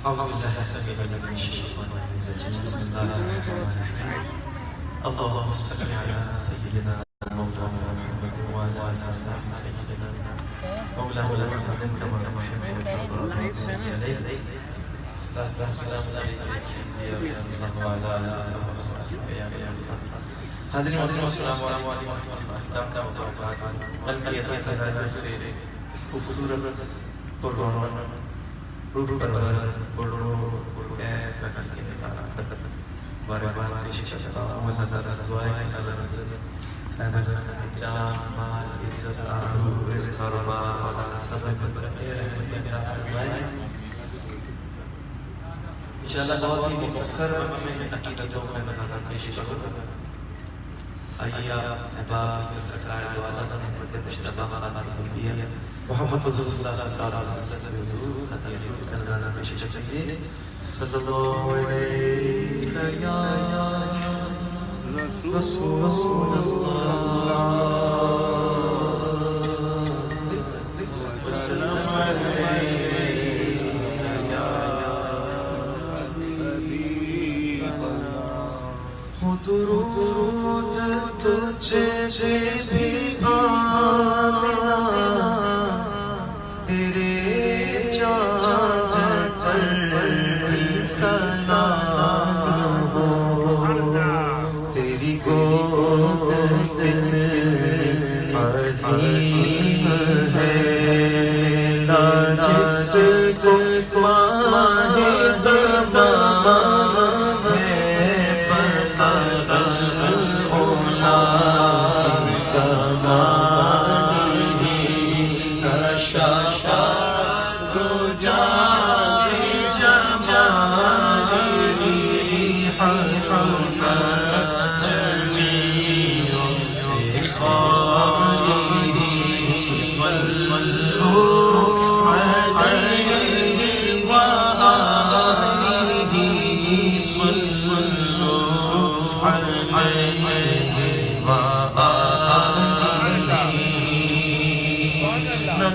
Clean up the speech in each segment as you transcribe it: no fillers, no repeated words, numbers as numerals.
أعوذ بالله السميع العليم من الشيطان الرجيم بسم الله الرحمن الرحيم اللهم صل على سيدنا مولانا محمد وعلى آل سيدنا مولانا محمد كما تحب وترضى وتسلم الصلاة والسلام عليك يا رسول الله وعلى آله وصحبه يا حاضرین السلام علیکم ورحمۃ اللہ وبرکاتہ. کل کی عطا سے اس خوبصورت پررونق روح پرور بار بار پیش شفا اللہ تعالیٰ دعائیں اللہ رضا صاحب جان مال عزت آبرو رزق اور اولاد سب برکت رحمت میرا دعائیں انشاءاللہ. بہت ہی مختصر میں عقیدتوں کا نظر پیش کروں. آئیے احباب سرکار دو عالم محمد مجتبی خاتم الانبیاء محمد رسول اللہ صلی اللہ علیہ وسلم کے حضور عطیہ کا نظرانہ پیش کیجیے. صلی اللہ علیہ یا رسول اللہ وسلم علیہ یا درود تجھے بھی آمنا تیرے جان پر بھی سلام ہو. تیری گود دل عظیم ہے لا جس کو ماہ تمام ہے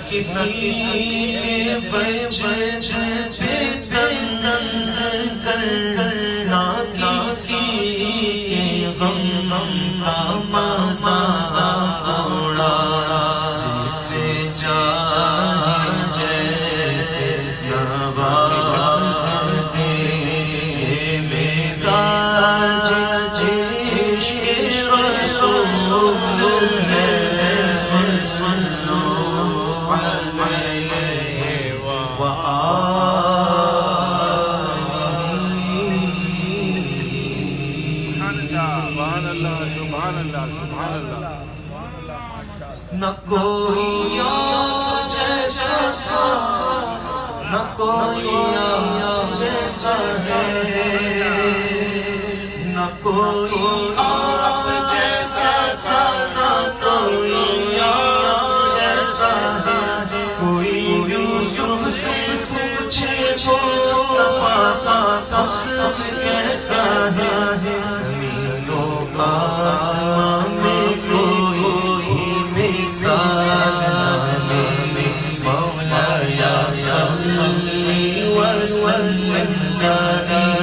کسی کے بچے تنز کر نہ کسی کے غم کا مزہ اڑا. جیسے جان جیسے نواز مزاج عشق رسول ہے. صلو نہ کوئی جیسا نہ کوئی جیسا ہے نہ کوئی آپ جیسا تھا نہ کوئی جیسا ہے. کوئی یوسف سے پوچھے مصطفیٰ کا تخت کیسا ہے. زمینوں کا آسمان میں کوئی مثال نہیں. مولایا صلی وسلم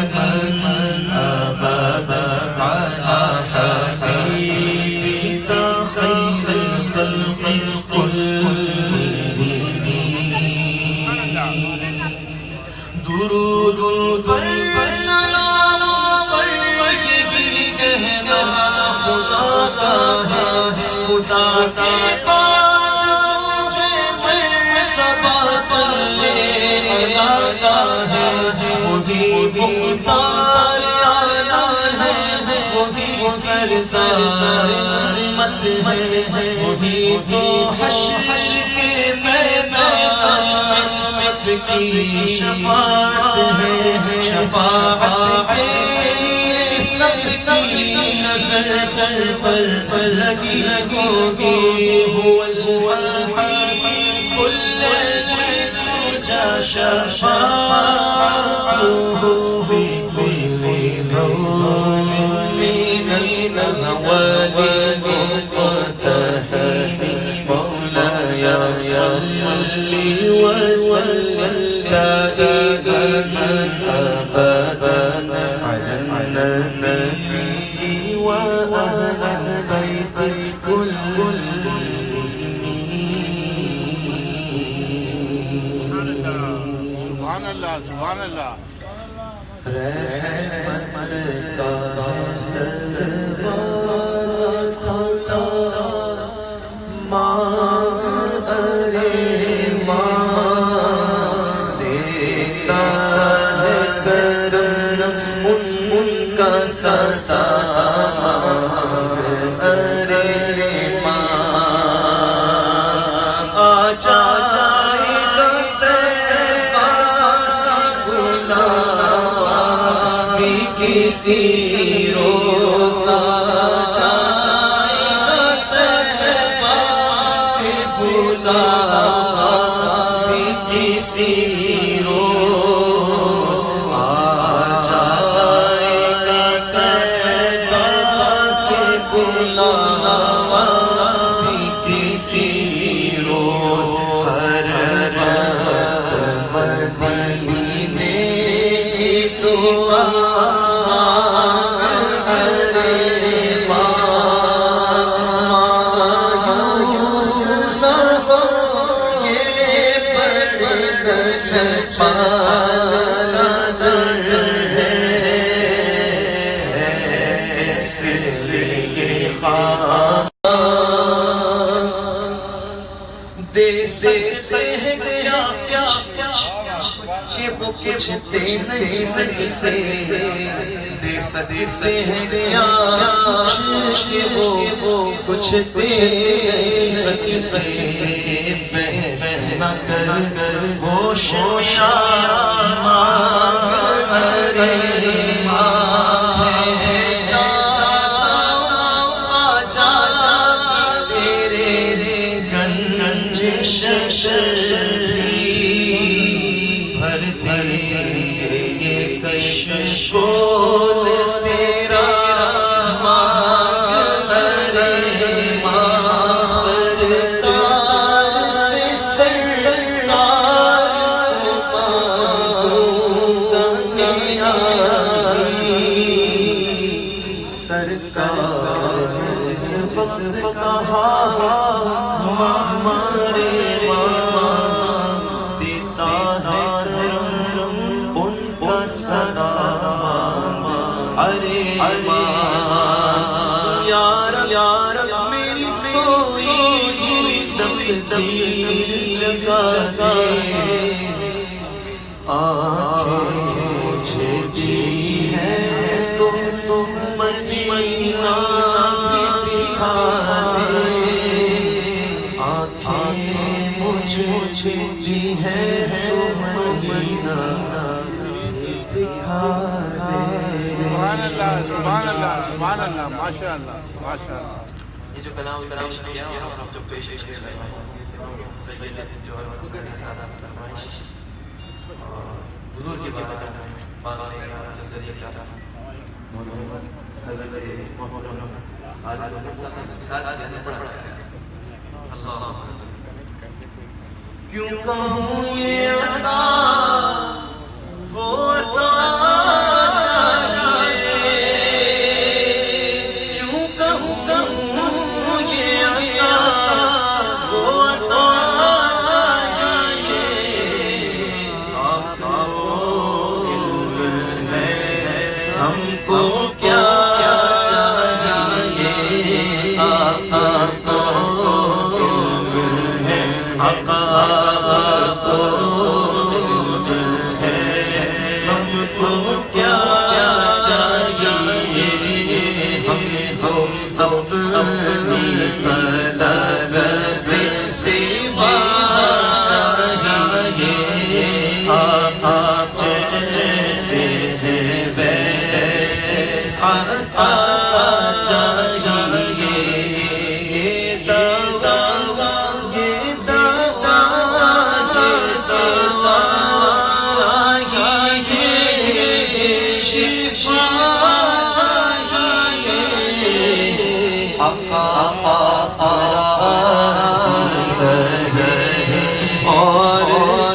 دائما ابدا علی حبیبک خیر الخلق کلهم. درود پر سلام پر یہی کہنا خدا کا ہے. خدا کے بعد جو مرتبہ صلی اللہ کا ہے وہی مختار اعلیٰ ہے وہی سردار رحمت ہے وہی تو حشر کے میدان میں سب کی شفاعت ہے. شفاعت کے لیے سب کی نظر سر پر لگی ہوگی. هو الحبیب الذی ترجى شفاعته بكل لون من الأهوال والتهاني. مولاي صل وسلم دائما أبدا على النبي وأهل البيت كلهم. سبحان اللہ سبحان اللہ. رحمت کا دروازہ کھولا ماں ارے ماں دیتا ہے کرم ان کا سسار ارے ماں آجا کسی روز جائے گا طیبہ سے بھولا کسی روز جائے گا طیبہ سے بھولا کسی روز ہر وقت مدینے کی دعا کچھ دے نہیں سکتے دے سکتے ہیں کیا کہ وہ کچھ دے نہیں سکتے بحث نہ کر وہ شوشا مانگ ارے ماشاء اللہ ماشاء اللہ. یہ جو کلام پیش کیا اور ہم جو پیش کیا سید جو ہے سادہ فرمائش حضور کی بات پانے کا جو ذریعہ کیا تھا حضرت محمد خالد ساتھ دینے پڑا اللہ کیوں کہوں یہ عطا وہ عطا اور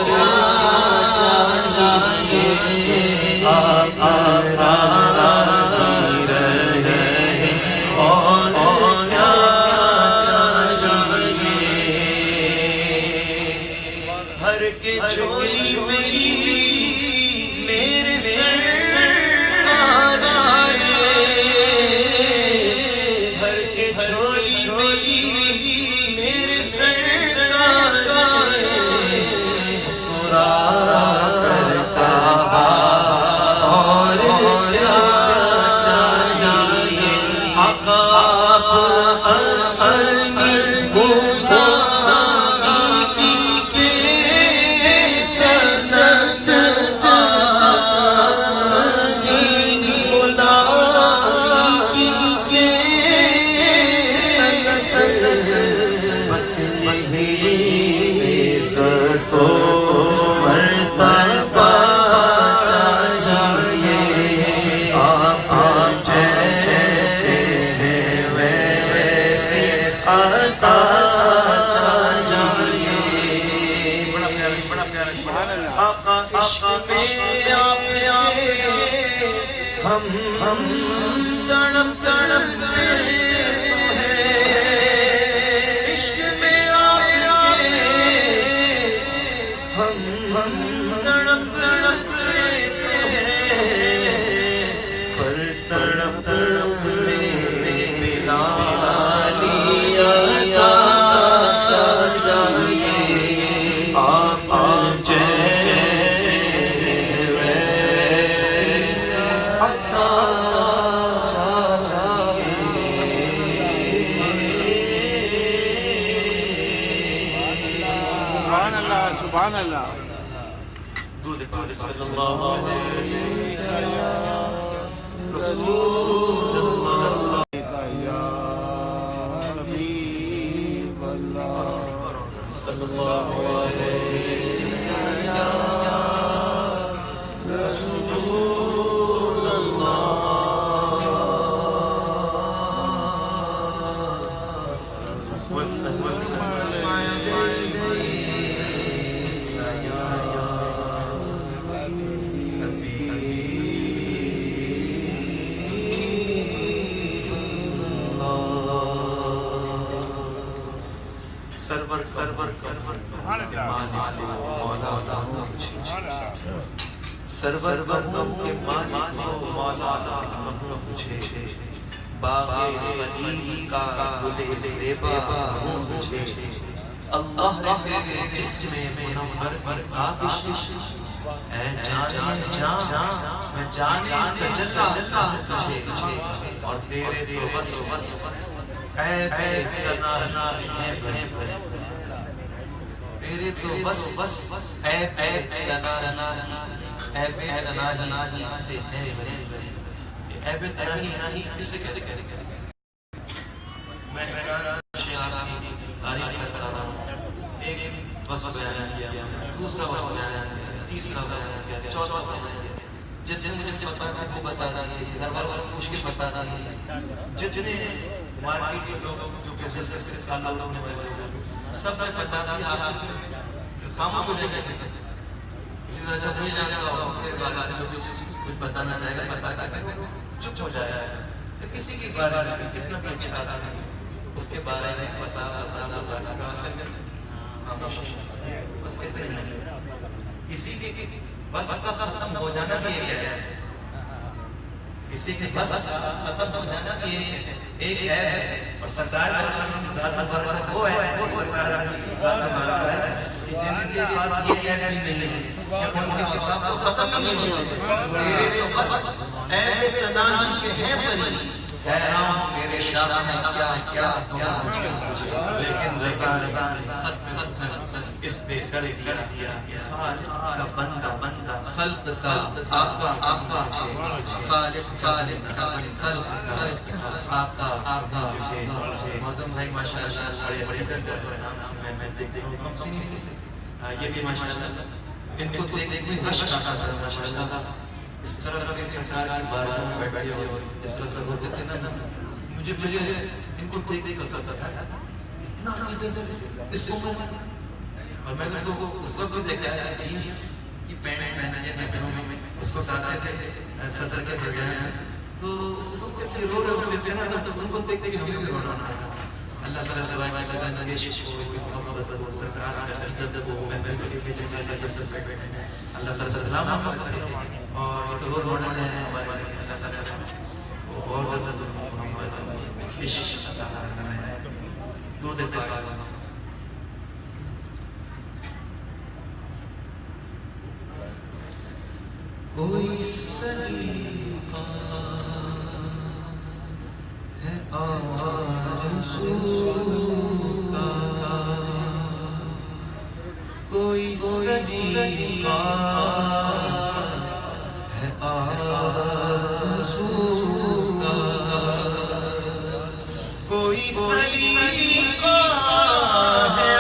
بھر کے جھولی میری میرے سرکار آئے، بھر کے جھولی میری میرے سرکار آئے، مسکرا کر کہا اور کیا چاہیے آقا اپنی ہم تڑپ تڑپتے ہیں، عشق میں آئے ہم تڑپ تڑپتے ہیں، پر تڑپ تڑپنے بلالی عطا چاہیے آپ جیسے سبحان اللہ درود پاک صلی اللہ علیہ رسول اللہ یا حبیب اللہ صلی اللہ علیہ رسول اللہ وسلم سرور سرور کے مالک مولا مجھے باغ ولی کا گل زیبا مجھے اللہ رہے جسم منور پر آتش اے جان میں جانے تجلا تجھے اور تیرے تو بس اے بے تنہا ہے بھرے تیرے تو بس اے بے تنہا اے بے تنہا سے ہے بھرے اے بے تنہا کسے میں تعریف کرتا رہا ہوں، ایک بس بیان کیا، دوسرا بس بیان کیا، تیسرا بیان کیا، چوتھا بیان کیا، جتنے مجھے پتا ہے وہ بتا رہی ہے، گھر والوں کو مشکل بتا رہی ہے، جتنے مارکیٹ کے لوگ جو بزنس سے تعلق رکھنے والے لوگ سب میں بتا دیا آپ خاموش ہو جائے گا، اسی طرح جب نہیں جانا ہو میرے بعد آدمی کچھ بتانا چاہے گا بتاتا کہ وہ چپ ہو جائے گا، تو کسی کے بارے میں کتنا بھی اچھا آدمی اس کے بارے میں بتا بس کہتے ہیں اسی کے بس ختم ہو جانا بھی ہے، اسی کے بس ختم ہو جانا بھی ایک ہے، اور سرکار کا زیادہ برکت وہ ہے، وہ سرکار کی زیادہ برکت ہے کہ جن کے پاس یہ ہے بھی نہیں ہے کہ ان کے حساب تو ختم ہی نہیں ہوتے، تیرے تو بس اے بے تنہی سے ہے بری حیران میرے شاہ میں کیا کیا لیکن رضا اس پہ کر دیا خالق کا بندہ خلق آقا خالق کا خلق آقا معظم بھائی ماشاءاللہ بڑے نام سے میں دیکھتا ہوں یہ بھی ماشاءاللہ ان کو دیکھ میں عشق آتا ہے ماشاءاللہ، اس طرح سے سرکار کی بارگاہ میں بیٹھے ہوئے اس طرح سے ہوتے تھے نا، مجھے ان کو دیکھ کرتا تھا اتنا اس عمر میں، اور میں نے تو اس وقت بھی دیکھا ہے جینس کی پینٹ پہنے ہیں پہنوں میں اس وقت آتے تھے سر کے بغیر، تو اس وقت جب رو رہے ہوتے تھے نا تو ان کو دیکھتے کہ ہمیں بھی رونا آتا اللہ تعالیٰ سے دعا کہ لگا نگیش کو محبت کو سرکار سے عقیدت کو محبت کے پیچھے سے جب سے بیٹھے ہیں اللہ تعالیٰ سے سلام کرتے ہیں اور یہ تو روڈ نے ہمارے اللہ تعالیٰ اور زیادہ محمد عشق اللہ تعالیٰ ہے دور دیتے ہیں کوئی سلیقہ ہے آرزو کا کوئی سلیقہ ہے آرزو کا کوئی سلیقہ ہے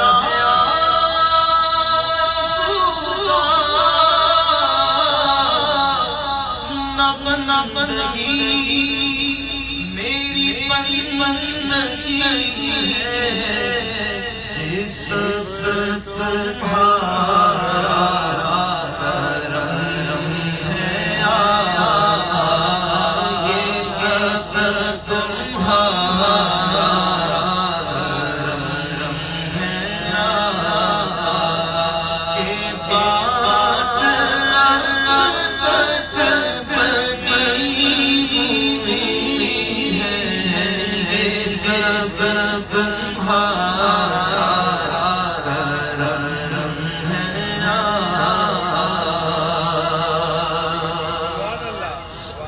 میری پری بندگی ہے یہ سب تمہارا کرم ہے یہ سب تمہارا کرم ہے یہ بات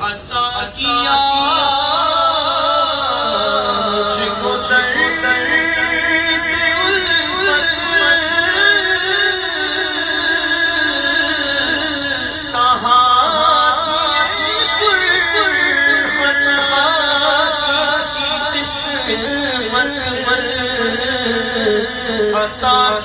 عطا کیا مجھ کو دل پر خطا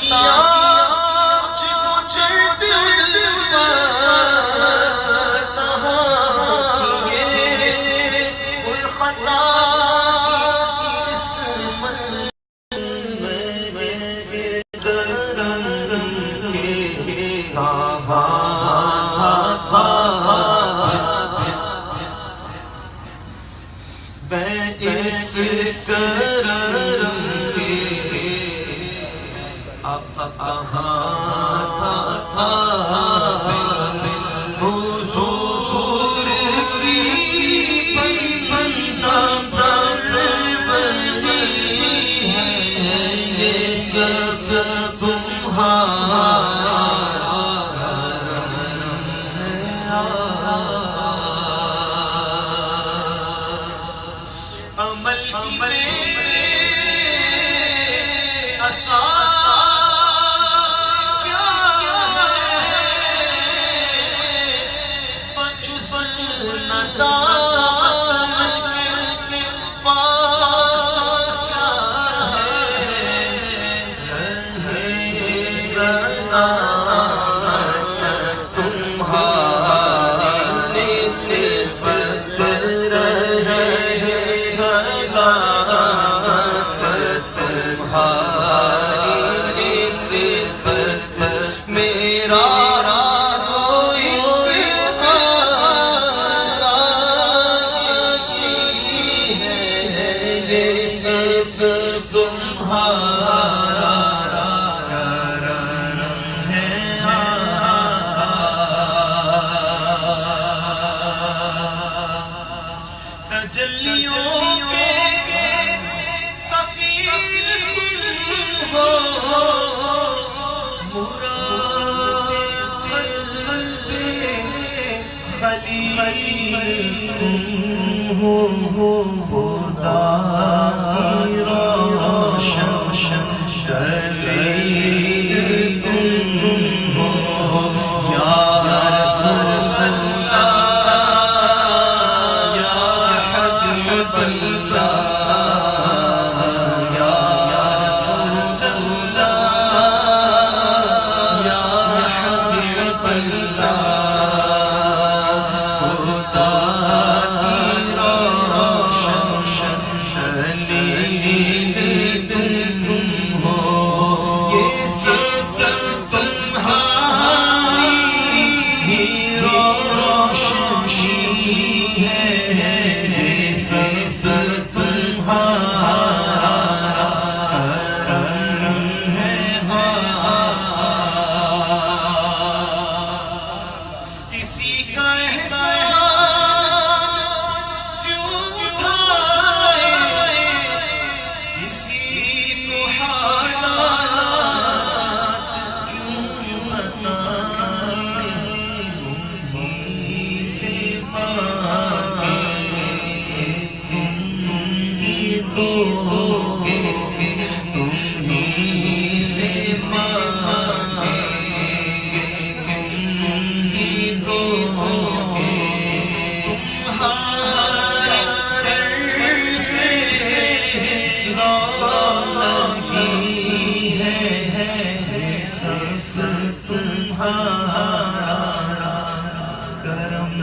کرم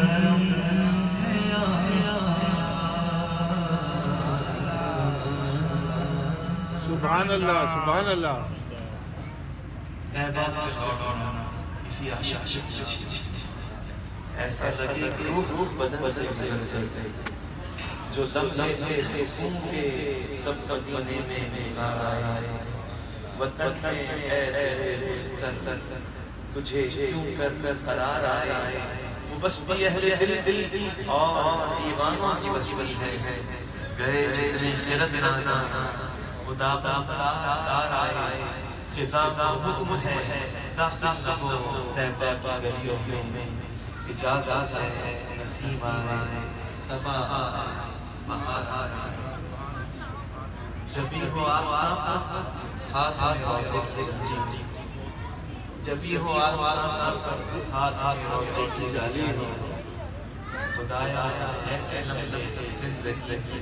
ہے یا سبحان اللہ سبحان اللہ. احباب سے سونا کسی عاشق سے ایسا لگے کہ روح بدن سے گزر گئی جو لمحے سکون کے سب بنے میں گزار آئے وطن میں اے تیرے مستر تجھے کیوں کر قرار آئے وہ بستی اہل دل اور دیوانوں کی بستی ہے گئے جتنے خیرت نازا مدابار آئے خزاں حکم ہے داخل لبو تیبہ گلیوں میں اجازت ہے نسیم آئے صبا بہار آئے جبی ہو آسمان ہاتھ میں روزے کی جالی جبی ہو آسمان ہاتھ میں روزے کی جالی خدایا ایسے لمحے زندگی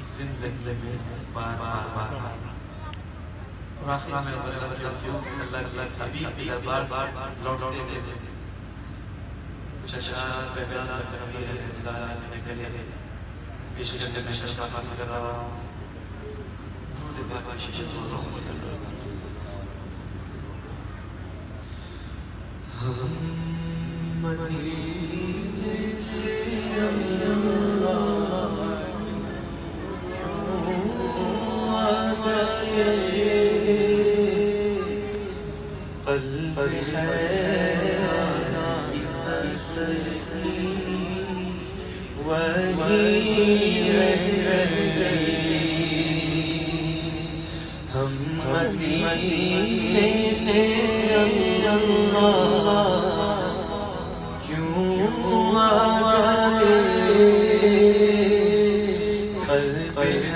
زندگی بار اور آخر میں اللہ حبیب کی بار لوٹتے تھے کچھ اشعار بہزاد نبی رحمۃ اللہ علیہ نے کہے پیش کرنے میں شرکا حاصل کر رہا ہوں دودھ بابا شیشہ حاصل کر رہا ہوں ہم مدینے سے اللہ کیوں آ گئے قلب ہم مدینے سے اللہ کیوں آ گئے قلب رہ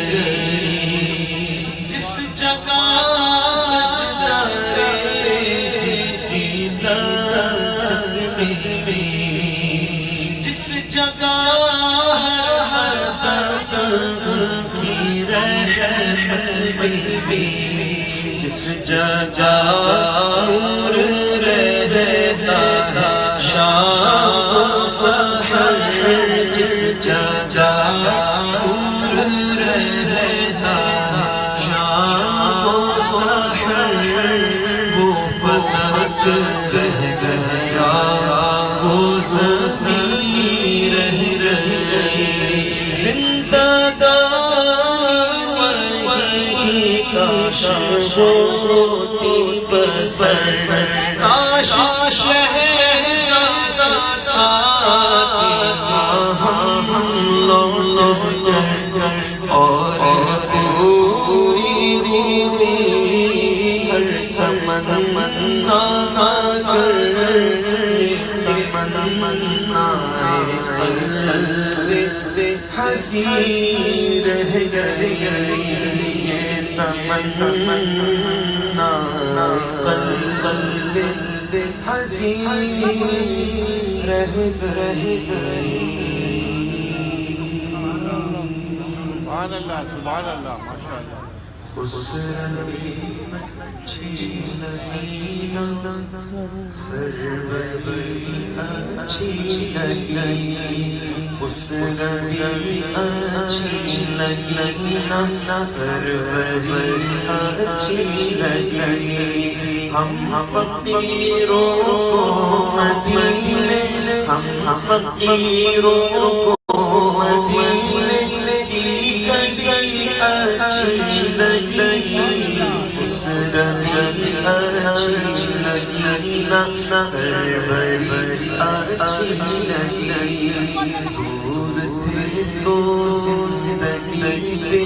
گئے دل جس جگہ رہتا ہے شام سحر جس جگہ رہتا ہے شام سحر وہ فلک رہ گیا وہ زمین رہ گئی زندہ کاش ہوتی پسند کاش شہزاد ہم لوٹ اور پوری ہر تمنا کر تمنا قلب حزین رہ گئی تمنا قلب حزین رہ گئی سبحان اللہ سبحان اللہ ماشاء اللہ اس رنگی اچھی لگی سروری اچھی لگی اس رنگی اچھی لگی سروری اچھی لگی ہم فقیروں کو مدینے ہم فقیروں کو مدینے کی گلی اچھی لگی اس رنگی اچھی لگی سروری اچھی لگی دور تھے تو زندگی بے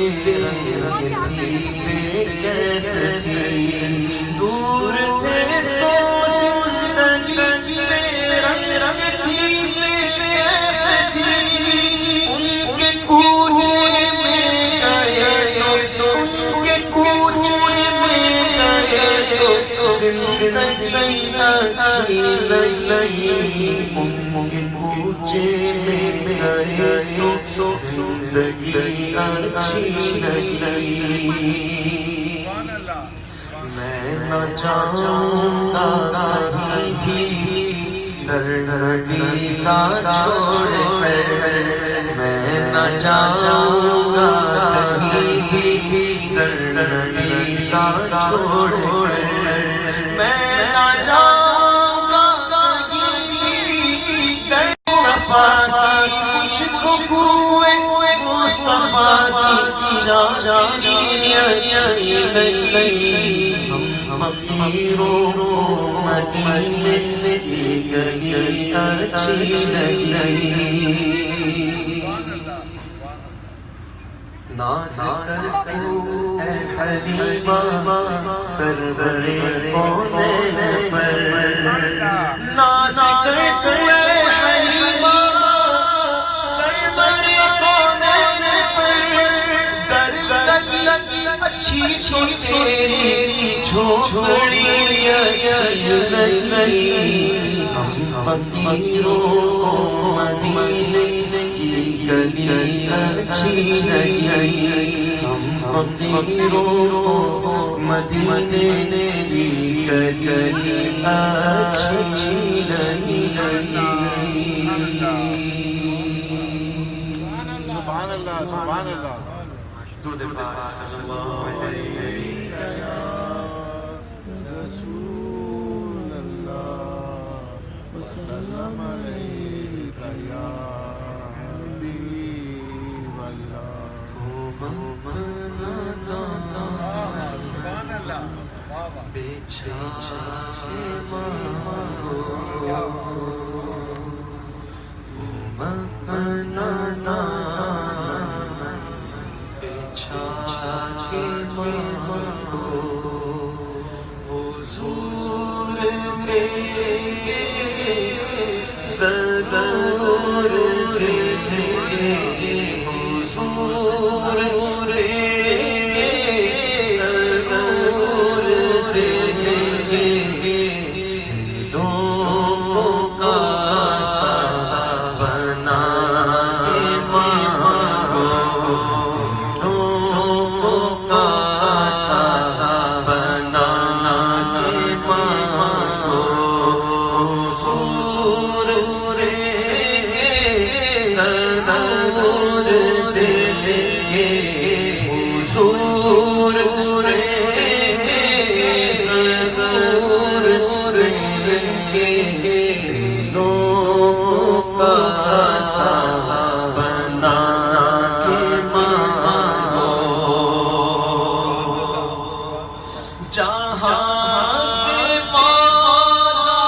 رنگ تھی بے کیف تھی دور تھے تو زندگی بے رنگ تھی بے کیف تھی ان کے کوچے میں گئے تو ان کے کوچے میں گئے تو زندگی اچھی لگی ان کے کوچے میں گئے تو زندگی اچھی لگی میں نہ جاؤں گا کہیں بھی در مدینہ چھوڑ کر میں نہ جاؤں گا کہیں بھی در مدینہ چھوڑ کر میں نہ جاؤں گا کہیں بھی در مصطفیٰ کی مجھ کو بوئے مصطفیٰ کی جانی اچھی لگی ہم فقیروں کو مدینے کی گلی اچھی لگی ناز کرو اے حلیمہ سرور کونین پر ناز کرو اے حلیمہ سرور کونین پر در لگی اچھی تیری جھوپڑی اچھی لگی ہم فقیروں کو مدینے کی گلی اچھی لگی ہم فقیروں کو مدینے کی گلی اچھی لگی سبحان اللہ سبحان اللہ درود پاک صلی اللہ علیہ رسول اللہ وسلم علیک یا حبیب اللہ سبحان اللہ بے چاچ مانگو تم اپنا دامن بے چاچ مانگو حضور میں ضرور دے حضور ضرور دے دلوں کا سا بنا کے مانگو دلوں کا سا بنا کے مانگو حضور ضرور دے حضور ضرور دلوں کا سا بنا کے مانگو جہاں سے مولا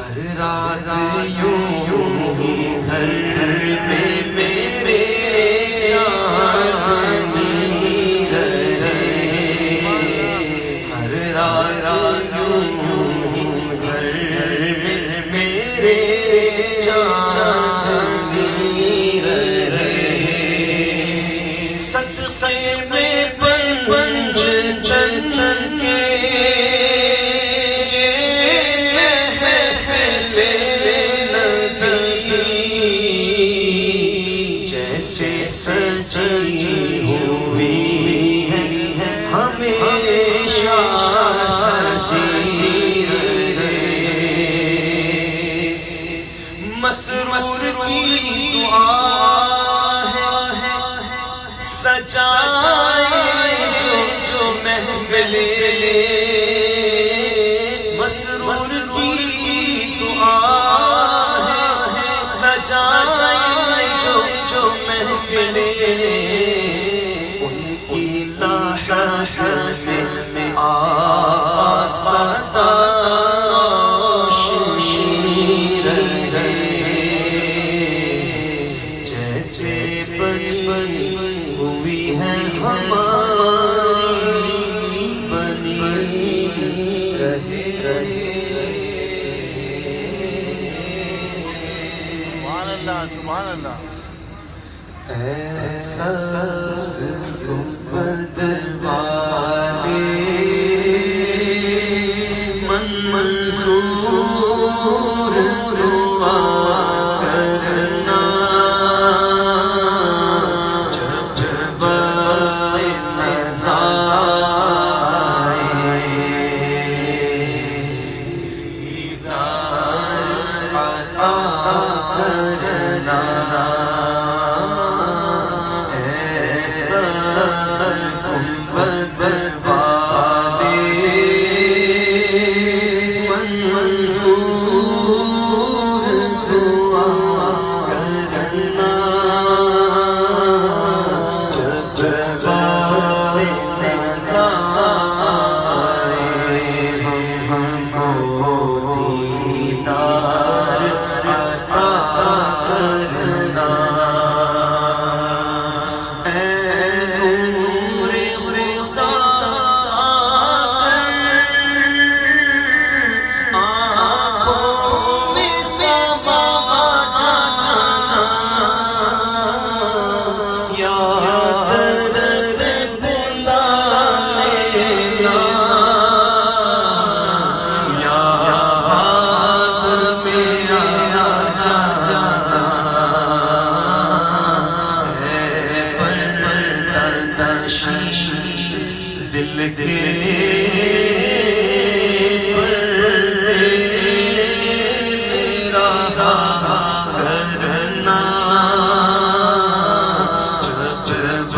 ہر رات یوں ہی گھر دعا ہے سجائے جو محفلیں مسرور کی دعا ہے سجائے جو محفلیں ان کی لاحت میں جیسے بنی ہوئی ہے ہماری بنی رہے سبحان اللہ سبحان اللہ ایسا گنبد والے منظور دعا کرنا جب نظائے دیدار عطا کرنا ایسا گنبد والے منظور دعا کرنا جب نظائے ہم کو دیدار عطا کرنا اے نور خدا آنکھوں میں سما جانا یا در بلا لینا یا ہاتھ میرا جانا ہے پردش دل کے میرا کرنا جب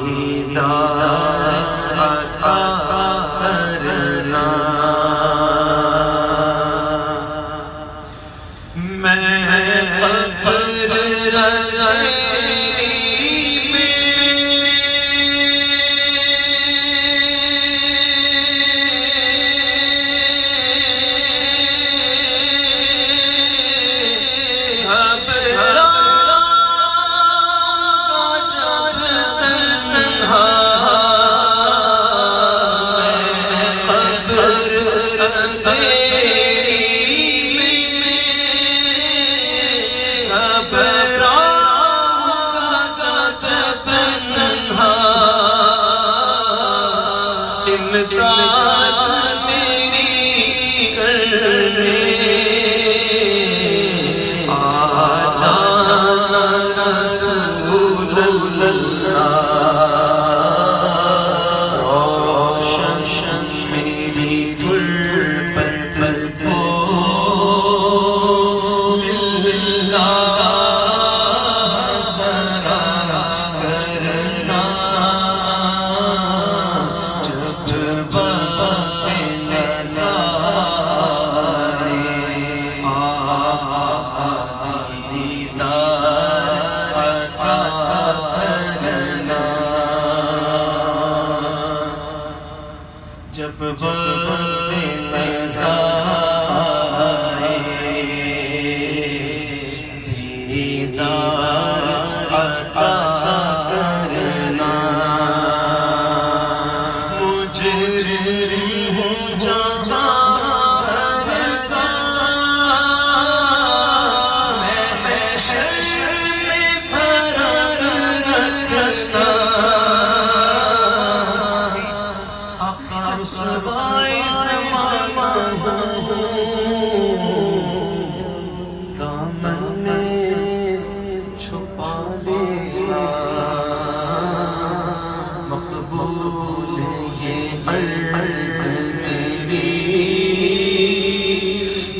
دیدار عطا کرنا میں قبر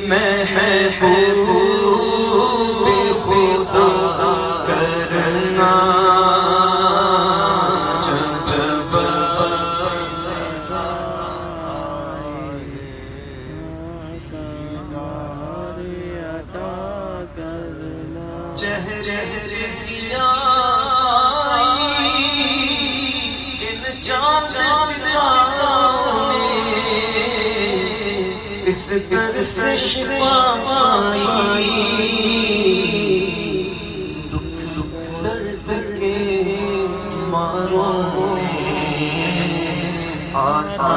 محبوب خدا کرنا چہرے سے سیاہی ان چاند ستاروں نے اس درد سے شفا پائی دکھ درد کے ماروں نے آتا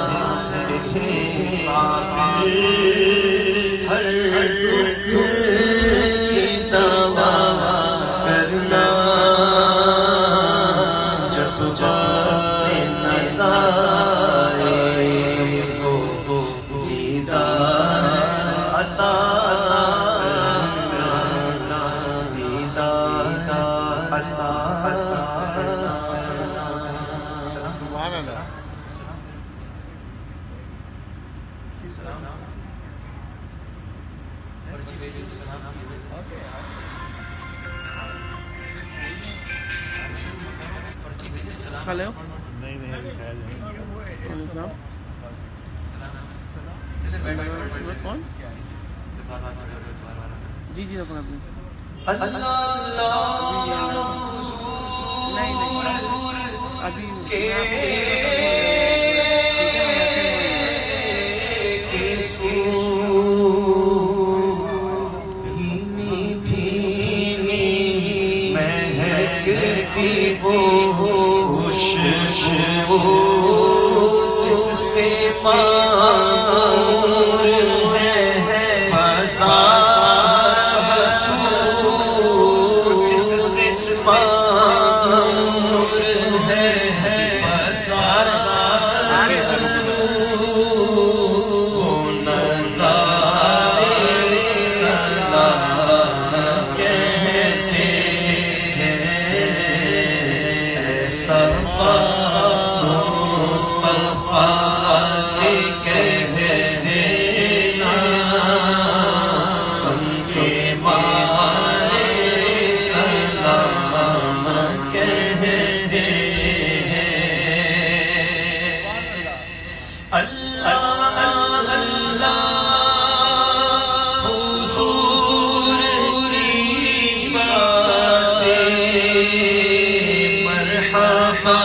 ہے سامنے ہر دکھ ہلو نہیں ابھی خیال نہیں کون جی جی اپنا ابھی جس سے معمور ہے فضا حسود جس سے معمور ہے فضا حسود نظارے سلام کہتے ہیں ایسا سے کہہ دینا ہم کے مارے سلام کہہ دے اللہ اللہ حضور کی باتیں مرحبا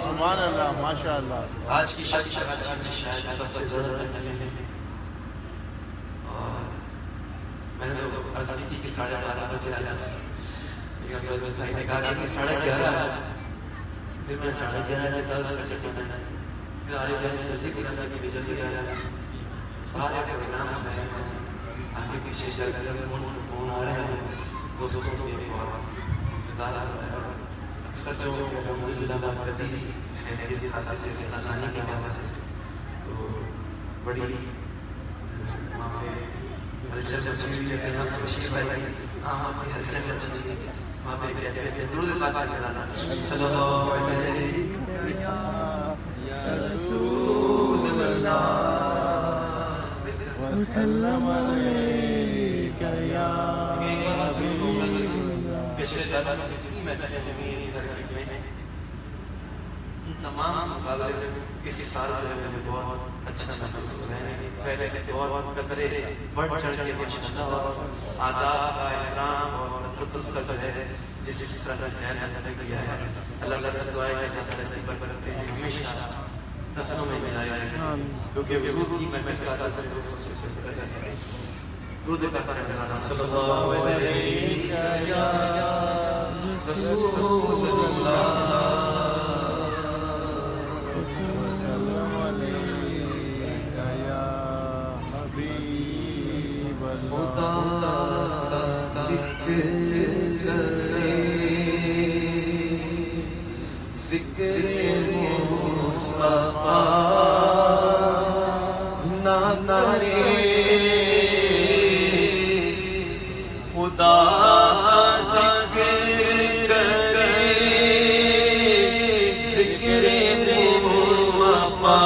سبحان اللہ ماشاء اللہ. آج کی شاید سب سے زیادہ میں نے تو عرض کی تھی کہ 11:30 بجے آ جاتا، لیکن حضرت بھائی نے کہا کہ 11:30 آ جاتا. پھر میں نے 11:30 کے ساتھ سیٹ بنایا. پھر آرے بھائی نے جلدی بولا تھا کہ جلدی آ جانا. سارے پروگرام میں آگے پیچھے چل کر فون آ رہے ہیں، دوستوں کے بہت انتظار آ رہا ہے. اکثر جو الحمدللہ مرکزی حیثیت حاصل سے استعمالی کے حوالے سے تو بڑی وہاں پہ ہلچل مچی ہوئی، جیسے یہاں پہ بشیر بھائی وہاں پہ ہلچل مچی ہوئی، وہاں پہ کہتے ہیں درود پاک کرانا صلی اللہ علیہ رسول اللہ وسلم علیک یا پچھلے سال جتنی محفلیں ہوئی اس سرکٹ میں تمام مقابلے اس سال جو ہے مجھے بہت اچھا محسوس ہو رہے ہیں. پہلے سے بہت قدرے بڑھ چڑھ کے ماشاءاللہ آداب کا احترام اور تقدس کا جو ہے جس طرح سے ذہن میں کیا ہے. اللہ سے دعا ہے کہ اللہ تعالیٰ اس پر کرتے ہیں ہمیشہ رسولوں میں جاری رکھیں، کیونکہ حضور کی محفل کا عادت ہے سب سے بہتر ہے. درود پاک پڑھنا صلی اللہ علیہ یا رسول اللہ خدا کا ذکر مصطفیٰ نہ کرے خدا ذکر مصطفیٰ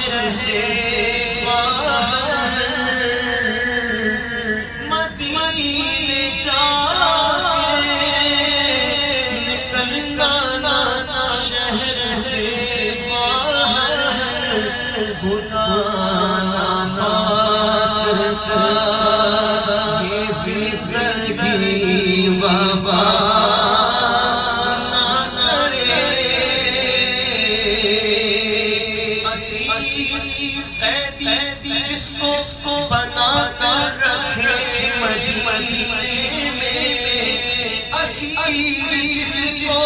شہر سے مدینے جا نکل گانا شہر سے خدا زندگی بابا جس کو بنا کر رکھے مدینے میں اسیر جس کو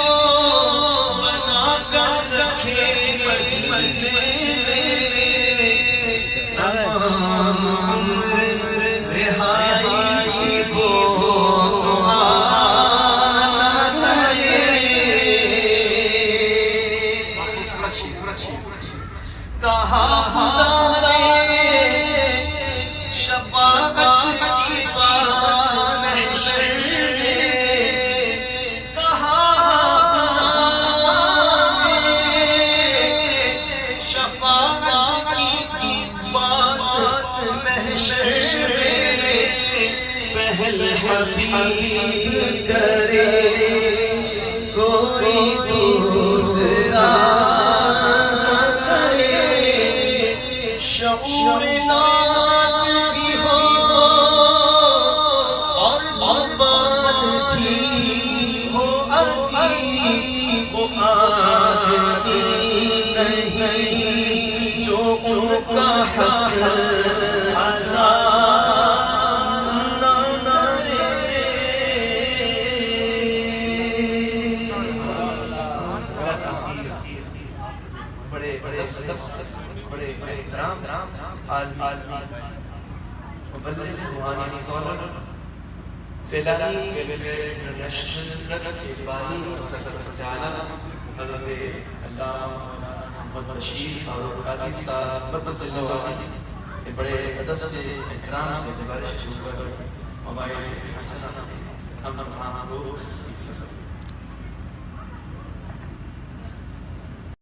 بنا کر رکھے مدینے کہا خدا نے شفاعت کی بات محشر میں کہا خدا نے شفاعت کی بات محشر میں پہلے حبیب کرے کوئی دوسرا شعور نات بھی ہو اور زبان بھی ہو عدیب وہ آدمی نہیں جو ان کا حق ادا نہ کرے. بڑے بڑے بڑے بڑے احترام مبلغ روحانی scholar Saylani welfare international trust کے بانی صدر سجالہ حضرت علامہ محمد بشیر اور قادری صاحب مقدس اللہ سے بڑے ادب سے احترام سے گزارش شروع کر مباحث حسنہ سے ہم لوگ